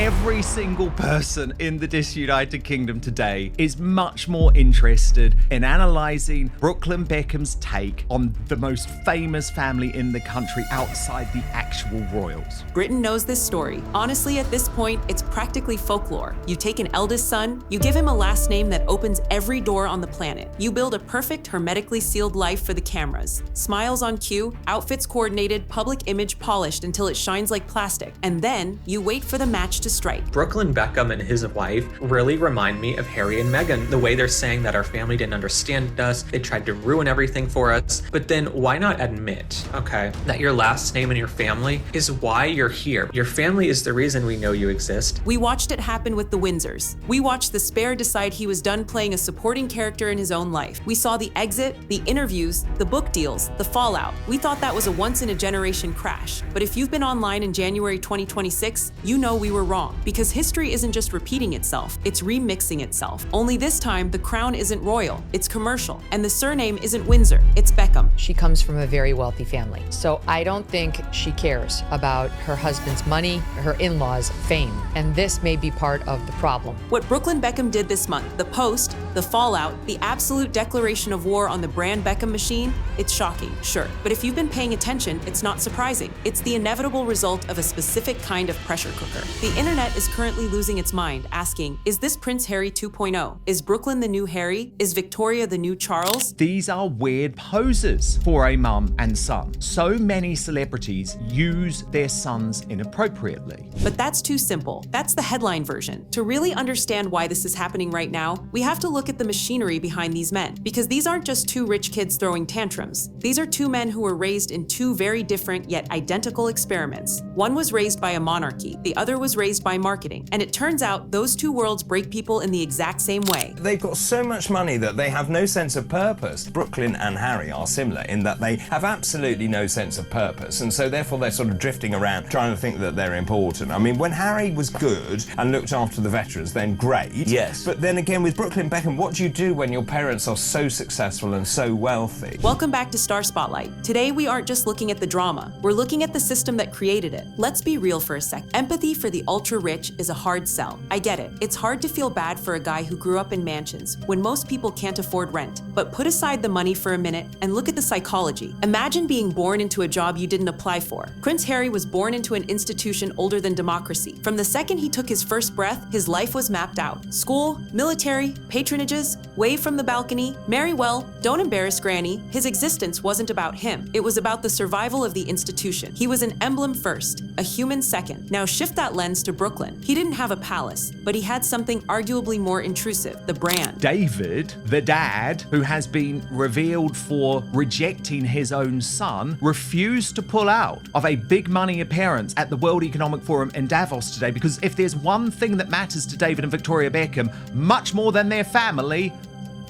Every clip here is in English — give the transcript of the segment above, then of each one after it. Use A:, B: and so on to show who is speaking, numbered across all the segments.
A: every single person in the disunited kingdom today is much more interested in analysing Brooklyn Beckham's take on the most famous family in the country outside the actual royals.
B: Britain knows this story. Honestly, at this point, it's practically folklore. You take an eldest son, you give him a last name that opens every door on the planet. You build a perfect, hermetically sealed life for the cameras. Smiles on cue, outfits coordinated, public image polished until it shines like plastic. And then you wait for the match to strike.
C: Brooklyn Beckham and his wife really remind me of Harry and Meghan. The way they're saying that our family didn't understand us, they tried to ruin everything for us. But then why not admit, okay, that your last name and your family is why you're here. Your family is the reason we know you exist.
B: We watched it happen with the Windsors. We watched the spare decide he was done playing a supporting character in his own life. We saw the exit, the interviews, the book deals, the fallout. We thought that was a once-in-a-generation crash. But if you've been online in January 2026, you know we were wrong. Because history isn't just repeating itself, it's remixing itself. Only this time, the crown isn't royal, it's commercial. And the surname isn't Windsor, it's Beckham.
D: She comes from a very wealthy family. So I don't think she cares about her husband's money, her in-laws' fame. And this may be part of the problem.
B: What Brooklyn Beckham did this month, the post, the fallout, the absolute declaration of war on the brand Beckham machine, it's shocking, sure. But if you've been paying attention, it's not surprising. It's the inevitable result of a specific kind of pressure cooker. The internet is currently losing its mind, asking, is this Prince Harry 2.0? Is Brooklyn the new Harry? Is Victoria the new Charles?
A: These are weird poses for a mum and son. So many celebrities use their sons inappropriately.
B: But that's too simple. That's the headline version. To really understand why this is happening right now, we have to look at the machinery behind these men. Because these aren't just two rich kids throwing tantrums. These are two men who were raised in two very different yet identical experiments. One was raised by a monarchy, the other was raised by marketing. And it turns out those two worlds break people in the exact same way.
E: They've got so much money that they have no sense of purpose. Brooklyn and Harry are similar in that they have absolutely no sense of purpose, and so therefore they're sort of drifting around trying to think that they're important. I mean, when Harry was good and looked after the veterans, then great.
F: Yes.
E: But then again, with Brooklyn Beckham, what do you do when your parents are so successful and so wealthy?
B: Welcome back to Star Spotlight. Today we aren't just looking at the drama, we're looking at the system that created it. Let's be real for a sec. Empathy for the ultra-rich is a hard sell. I get it. It's hard to feel bad for a guy who grew up in mansions when most people can't afford rent. But put aside the money for a minute and look at the psychology. Imagine being born into a job you didn't apply for. Prince Harry was born into an institution older than democracy. From the second he took his first breath, his life was mapped out. School, military, patronages, wave from the balcony, marry well, don't embarrass granny. His existence wasn't about him. It was about the survival of the institution. He was an emblem first, a human second. Now shift that lens to Brooklyn. He didn't have a palace, but he had something arguably more intrusive, the brand.
A: David, the dad, who has been revealed for rejecting his own son, refused to pull out of a big money appearance at the World Economic Forum in Davos today, because if there's one thing that matters to David and Victoria Beckham, much more than their family,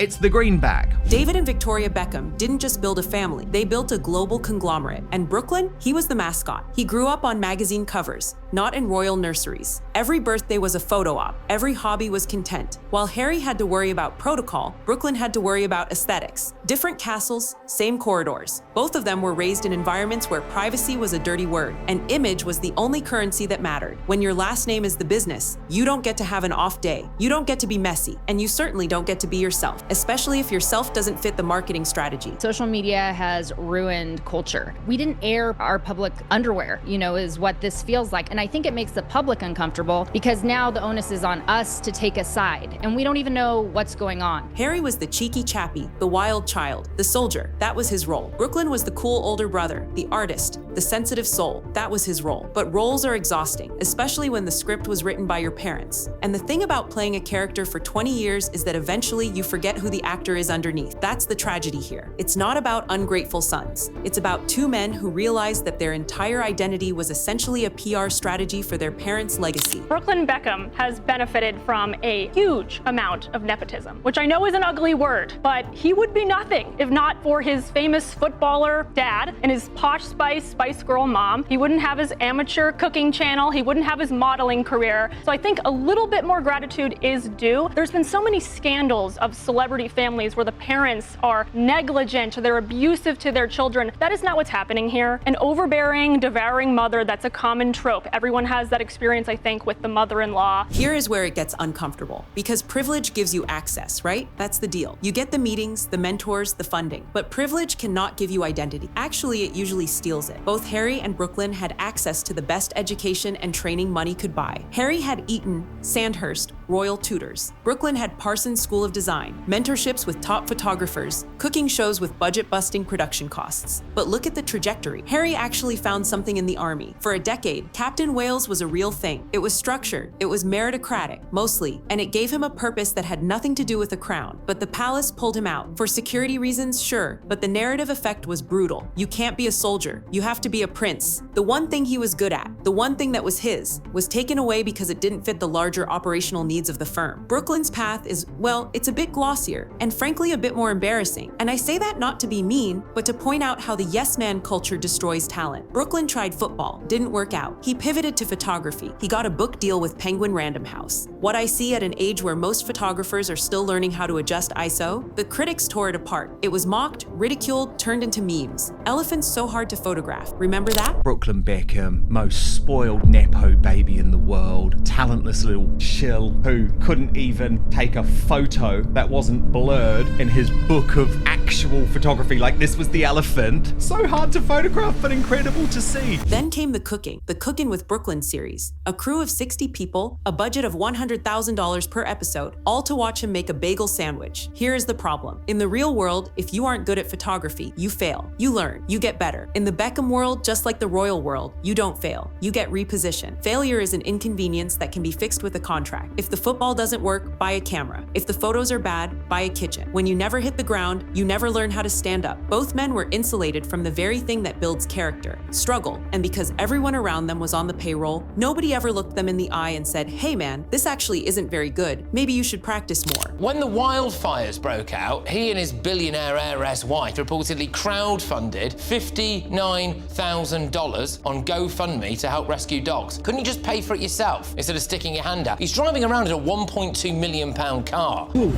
A: it's the greenback.
B: David and Victoria Beckham didn't just build a family, they built a global conglomerate. And Brooklyn, he was the mascot. He grew up on magazine covers, not in royal nurseries. Every birthday was a photo op, every hobby was content. While Harry had to worry about protocol, Brooklyn had to worry about aesthetics. Different castles, same corridors. Both of them were raised in environments where privacy was a dirty word, and image was the only currency that mattered. When your last name is the business, you don't get to have an off day. You don't get to be messy, and you certainly don't get to be yourself, especially if yourself doesn't fit the marketing strategy.
G: Social media has ruined culture. We didn't air our public underwear, is what this feels like. And I think it makes the public uncomfortable because now the onus is on us to take a side, and we don't even know what's going on.
B: Harry was the cheeky chappy, the wild child, the soldier. That was his role. Brooklyn was the cool older brother, the artist, the sensitive soul. That was his role. But roles are exhausting, especially when the script was written by your parents. And the thing about playing a character for 20 years is that eventually you forget who the actor is underneath. That's the tragedy here. It's not about ungrateful sons. It's about two men who realized that their entire identity was essentially a PR strategy for their parents' legacy.
H: Brooklyn Beckham has benefited from a huge amount of nepotism, which I know is an ugly word, but he would be nothing if not for his famous footballer dad and his Posh Spice Spice Girl mom. He wouldn't have his amateur cooking channel. He wouldn't have his modeling career. So I think a little bit more gratitude is due. There's been so many scandals of celebrity families where the parents are negligent, they're abusive to their children. That is not what's happening here. An overbearing, devouring mother, that's a common trope. Everyone has that experience, I think, with the mother-in-law.
B: Here is where it gets uncomfortable, because privilege gives you access, right? That's the deal. You get the meetings, the mentors, the funding, but privilege cannot give you identity. Actually, it usually steals it. Both Harry and Brooklyn had access to the best education and training money could buy. Harry had Eton, Sandhurst, Royal Tutors. Brooklyn had Parsons School of Design, mentorships with top photographers, cooking shows with budget-busting production costs. But look at the trajectory. Harry actually found something in the army. For a decade, Captain Wales was a real thing. It was structured, it was meritocratic, mostly, and it gave him a purpose that had nothing to do with a crown. But the palace pulled him out. For security reasons, sure, but the narrative effect was brutal. You can't be a soldier. You have to be a prince. The one thing he was good at, the one thing that was his, was taken away because it didn't fit the larger operational needs of the firm. Brooklyn's path is, well, it's a bit glossier, and frankly a bit more embarrassing. And I say that not to be mean, but to point out how the yes man culture destroys talent. Brooklyn tried football, didn't work out. He pivoted to photography. He got a book deal with Penguin Random House. What I see at an age where most photographers are still learning how to adjust ISO, the critics tore it apart. It was mocked, ridiculed, turned into memes. Elephants so hard to photograph. Remember that?
A: Brooklyn Beckham, most spoiled nepo baby in the world, talentless little shill who couldn't even take a photo that wasn't blurred in his book of actual photography. Like, this was the elephant. So hard to photograph, but incredible to see.
B: Then came the Cooking with Brooklyn series. A crew of 60 people, a budget of $100,000 per episode, all to watch him make a bagel sandwich. Here is the problem. In the real world, if you aren't good at photography, you fail. You learn. You get better. In the Beckham world, just like the royal world, you don't fail. You get repositioned. Failure is an inconvenience that can be fixed with a contract. If the football doesn't work, buy a camera. If the photos are bad, buy a kitchen. When you never hit the ground, you never learn how to stand up. Both men were insulated from the very thing that builds character, struggle, and because everyone around them was on the payroll, nobody ever looked them in the eye and said, hey man, this actually isn't very good. Maybe you should practice more.
F: When the wildfires broke out, he and his billionaire heiress wife reportedly crowdfunded $59,000 on GoFundMe to help rescue dogs. Couldn't you just pay for it yourself instead of sticking your hand out? He's driving around in a £1.2 million car.
I: Ooh.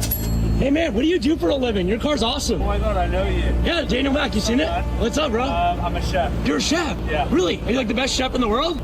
I: Hey man, what do you do for a living? Your car's awesome.
J: Oh my god, I know you.
I: Yeah, Daniel Mack, you seen it? What's up, bro?
J: I'm a chef.
I: You're a chef?
J: Yeah.
I: Really? Are you like the best chef in the world?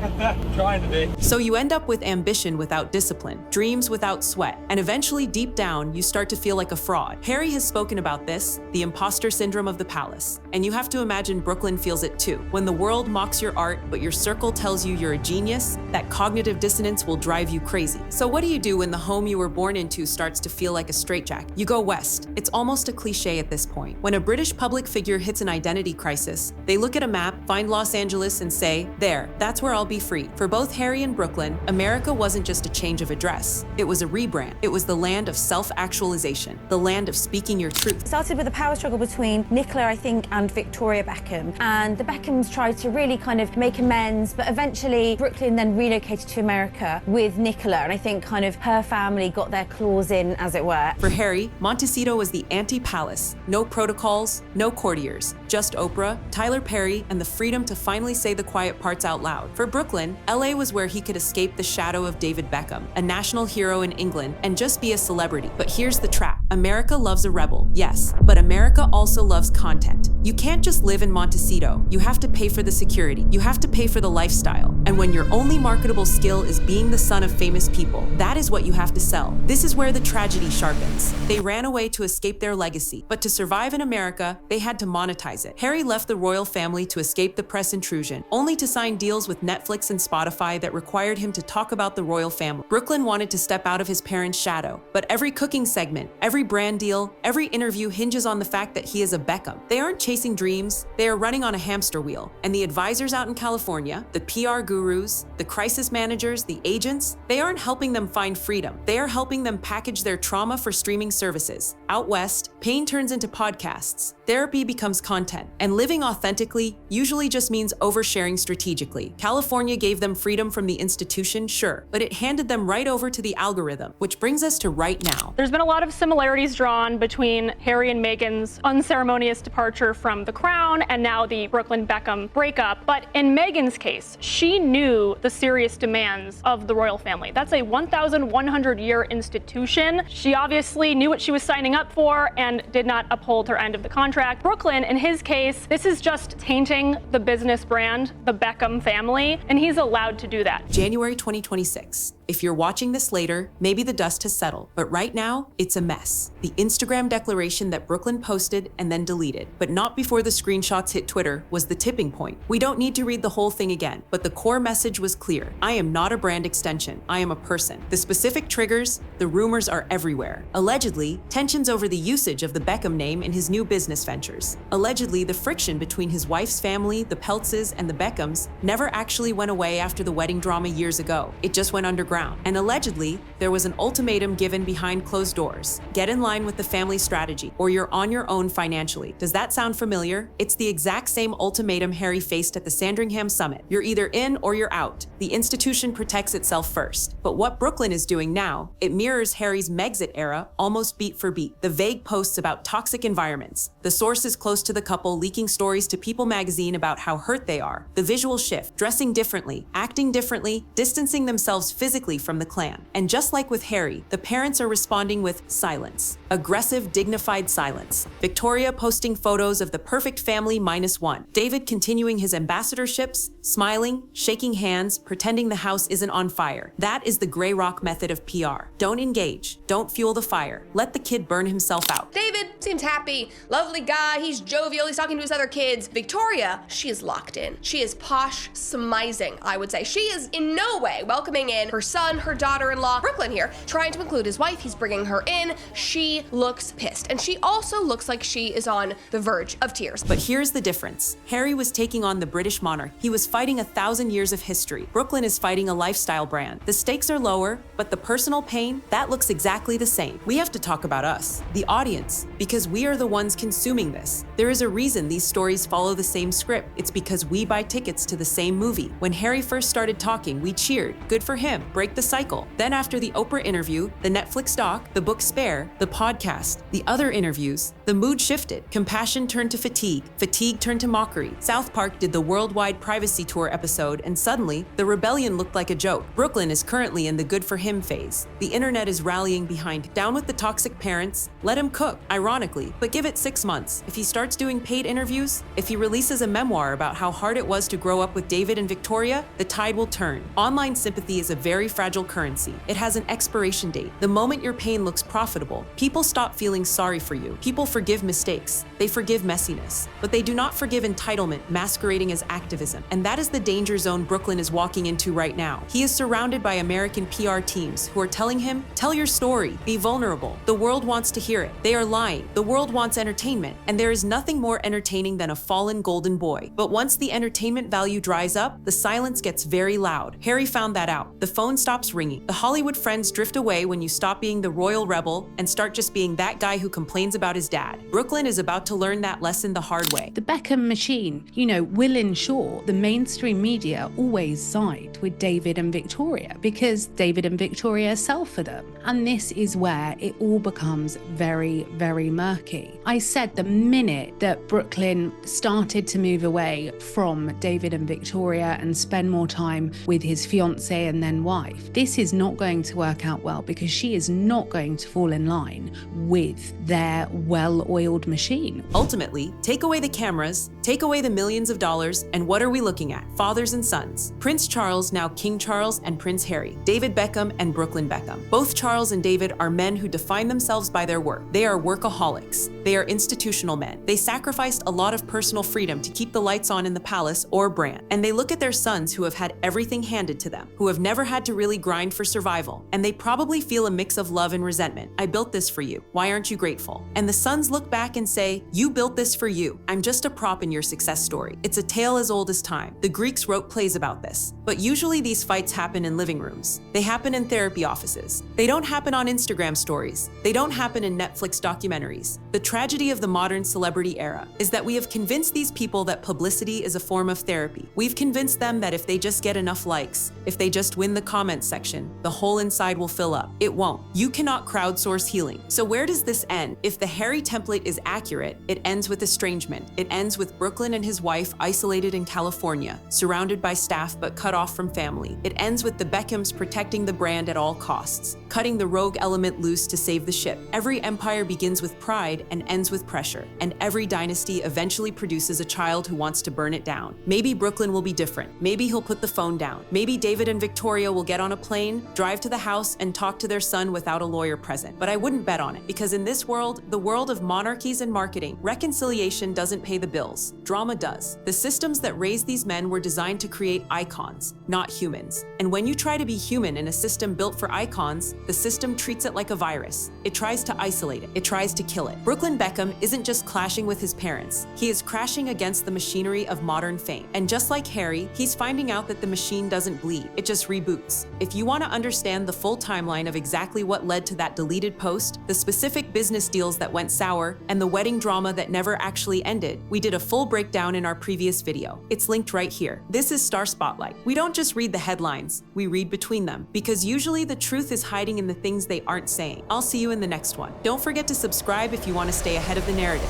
J: Trying to be.
B: So you end up with ambition without discipline, dreams without sweat, and eventually deep down, you start to feel like a fraud. Harry has spoken about this, the imposter syndrome of the palace. And you have to imagine Brooklyn feels it too. When the world mocks your art, but your circle tells you you're a genius, that cognitive dissonance will drive you crazy. So what do you do when the home you were born into starts to feel like a straitjacket? You go west. It's almost a cliche at this point. When a British public figure hits an identity crisis, they look at a map, find Los Angeles, and say, there, that's where I'll be free. For both Harry and Brooklyn, America wasn't just a change of address. It was a rebrand. It was the land of self-actualization, the land of speaking your truth.
K: It started with a power struggle between Nicola, I think, and Victoria Beckham. And the Beckhams tried to really kind of make amends, but eventually Brooklyn then relocated to America with Nicola. And I think kind of her family got their claws in, as it were.
B: For Harry, Montecito was the anti-palace. No protocols, no courtiers, just Oprah, Tyler Perry, and the freedom to finally say the quiet parts out loud. For Brooklyn, LA was where he could escape the shadow of David Beckham, a national hero in England, and just be a celebrity. But here's the trap. America loves a rebel, yes, but America also loves content. You can't just live in Montecito. You have to pay for the security. You have to pay for the lifestyle. And when your only marketable skill is being the son of famous people, that is what you have to sell. This is where the tragedy sharpens. They ran away to escape their legacy, but to survive in America, they had to monetize it. Harry left the royal family to escape the press intrusion, only to sign deals with Netflix and Spotify that required him to talk about the royal family. Brooklyn wanted to step out of his parents' shadow, but every cooking segment, every brand deal, every interview hinges on the fact that he is a Beckham. They aren't chasing dreams, they are running on a hamster wheel. And the advisors out in California, the PR gurus, the crisis managers, the agents, they aren't helping them find freedom. They are helping them package their trauma for streaming services. Out west, pain turns into podcasts, therapy becomes content, and living authentically usually just means oversharing strategically. California gave them freedom from the institution, sure, but it handed them right over to the algorithm, which brings us to right now.
H: There's been a lot of similarities similarities drawn between Harry and Meghan's unceremonious departure from the crown and now the Brooklyn-Beckham breakup. But in Meghan's case, she knew the serious demands of the royal family. That's a 1,100-year institution. She obviously knew what she was signing up for and did not uphold her end of the contract. Brooklyn, in his case, this is just tainting the business brand, the Beckham family, and he's allowed to do that.
B: January 2026. If you're watching this later, maybe the dust has settled, but right now, it's a mess. The Instagram declaration that Brooklyn posted and then deleted, but not before the screenshots hit Twitter, was the tipping point. We don't need to read the whole thing again, but the core message was clear. I am not a brand extension, I am a person. The specific triggers, the rumors are everywhere. Allegedly, tensions over the usage of the Beckham name in his new business ventures. Allegedly, the friction between his wife's family, the Peltzes, and the Beckhams never actually went away after the wedding drama years ago. It just went underground. And allegedly, there was an ultimatum given behind closed doors. Get in line with the family strategy, or you're on your own financially. Does that sound familiar? It's the exact same ultimatum Harry faced at the Sandringham Summit. You're either in or you're out. The institution protects itself first. But what Brooklyn is doing now, it mirrors Harry's Megxit era almost beat for beat. The vague posts about toxic environments, the sources close to the couple leaking stories to People magazine about how hurt they are, the visual shift, dressing differently, acting differently, distancing themselves physically from the clan. And just like with Harry, the parents are responding with silence. Aggressive, dignified silence. Victoria posting photos of the perfect family -1. David continuing his ambassadorships, smiling, shaking hands, pretending the house isn't on fire. That is the Grey Rock method of PR. Don't engage. Don't fuel the fire. Let the kid burn himself out.
L: David seems happy, lovely guy, he's jovial, he's talking to his other kids. Victoria, she is locked in. She is posh smizing, I would say. She is in no way welcoming in her son, her daughter-in-law, Brooklyn here, trying to include his wife. He's bringing her in. She looks pissed. And she also looks like she is on the verge of tears.
B: But here's the difference. Harry was taking on the British monarch. He was fighting 1,000 years of history. Brooklyn is fighting a lifestyle brand. The stakes are lower, but the personal pain, that looks exactly the same. We have to talk about us, the audience, because we are the ones consuming this. There is a reason these stories follow the same script. It's because we buy tickets to the same movie. When Harry first started talking, we cheered. Good for him. Break the cycle. Then after the Oprah interview, the Netflix doc, the book Spare, the podcast, the other interviews, the mood shifted. Compassion turned to fatigue. Fatigue turned to mockery. South Park did the worldwide privacy tour episode, and suddenly, the rebellion looked like a joke. Brooklyn is currently in the good for him phase. The internet is rallying behind down with the toxic parents, let him cook, ironically, but give it 6 months. If he starts doing paid interviews, if he releases a memoir about how hard it was to grow up with David and Victoria, the tide will turn. Online sympathy is a very fragile currency. It has an expiration date. The moment your pain looks profitable, people stop feeling sorry for you. People forgive mistakes. They forgive messiness. But they do not forgive entitlement masquerading as activism. And that is the danger zone Brooklyn is walking into right now. He is surrounded by American PR teams who are telling him, tell your story, be vulnerable. The world wants to hear it. They are lying. The world wants entertainment. And there is nothing more entertaining than a fallen golden boy. But once the entertainment value dries up, the silence gets very loud. Harry found that out. The phone stops ringing. The Hollywood friends drift away when you stop being the royal rebel and start just being that guy who complains about his dad. Brooklyn is about to learn that lesson the hard way.
M: The Beckham machine, will ensure the mainstream media always side with David and Victoria because David and Victoria sell for them. And this is where it all becomes very, very murky. I said the minute that Brooklyn started to move away from David and Victoria and spend more time with his fiancée and then wife, this is not going to work out well because she is not going to fall in line with their well-oiled machine.
B: Ultimately, take away the cameras, take away the millions of dollars, and what are we looking at? Fathers and sons. Prince Charles, now King Charles, and Prince Harry. David Beckham and Brooklyn Beckham. Both Charles and David are men who define themselves by their work. They are workaholics. They are institutional men. They sacrificed a lot of personal freedom to keep the lights on in the palace or brand. And they look at their sons who have had everything handed to them, who have never had to really grind for survival. And they probably feel a mix of love and resentment. I built this for you. Why aren't you grateful? And the sons look back and say, you built this for you. I'm just a prop in your success story. It's a tale as old as time. time. The Greeks wrote plays about this. But usually these fights happen in living rooms. They happen in therapy offices. They don't happen on Instagram stories. They don't happen in Netflix documentaries. The tragedy of the modern celebrity era is that we have convinced these people that publicity is a form of therapy. We've convinced them that if they just get enough likes, if they just win the comments section, the hole inside will fill up. It won't. You cannot crowdsource healing. So where does this end? If the Harry template is accurate, it ends with estrangement. It ends with Brooklyn and his wife isolated in California, surrounded by staff but cut off from family. It ends with the Beckhams protecting the brand at all costs, cutting the rogue element loose to save the ship. Every empire begins with pride and ends with pressure, and every dynasty eventually produces a child who wants to burn it down. Maybe Brooklyn will be different. Maybe he'll put the phone down. Maybe David and Victoria will get on a plane, drive to the house, and talk to their son without a lawyer present. But I wouldn't bet on it, because in this world, the world of monarchies and marketing, reconciliation doesn't pay the bills. Drama does. The systems that raised these men were designed to create icons, not humans. And when you try to be human in a system built for icons, the system treats it like a virus. It tries to isolate it. It tries to kill it. Brooklyn Beckham isn't just clashing with his parents. He is crashing against the machinery of modern fame. And just like Harry, he's finding out that the machine doesn't bleed. It just reboots. If you want to understand the full timeline of exactly what led to that deleted post, the specific business deals that went sour, and the wedding drama that never actually ended, we did a full breakdown in our previous video. It's linked right here. This is Star Spotlight. We don't just read the headlines, we read between them, because usually the truth is hiding in the things they aren't saying. I'll see you in the next one. Don't forget to subscribe if you want to stay ahead of the narrative.